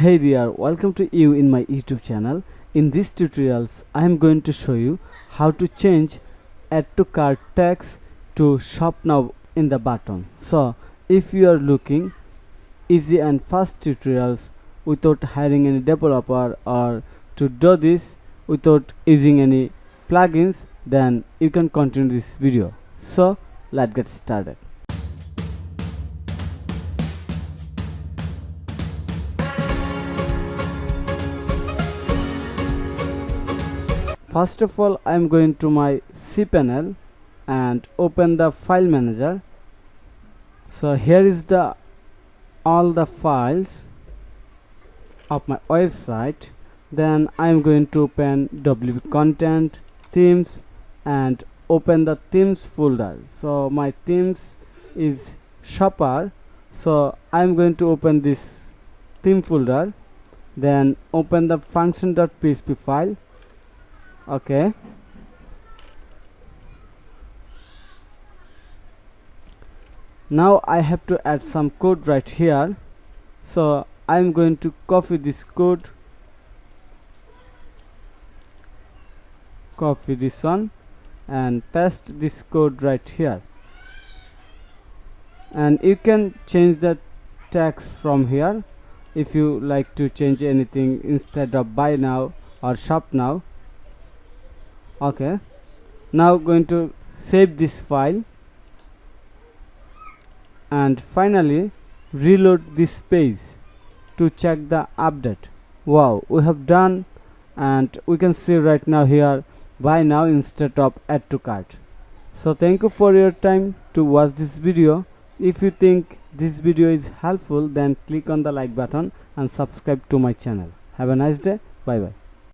Hey there, welcome to you in my YouTube channel. In this tutorials I am going to show you how to change add to cart text to shop now in the button. So if you are looking easy and fast tutorials without hiring any developer or to do this without using any plugins, then you can continue this video. So let's get started. First of all, I am going to my cPanel and open the file manager. So here is the all the files of my website. Then I am going to open WP content, themes, and open the themes folder. So my themes is shopper, so I am going to open this theme folder. Then open the function.php file. Okay, now I have to add some code right here, so I'm going to copy this code, copy this one and paste this code right here, and you can change the text from here if you like to change anything instead of buy now or shop now. Okay, now going to save this file and finally reload this page to check the update. Wow, we have done, and we can see right now here buy now instead of add to cart. So thank you for your time to watch this video. If you think this video is helpful, then click on the like button and subscribe to my channel. Have a nice day. Bye bye.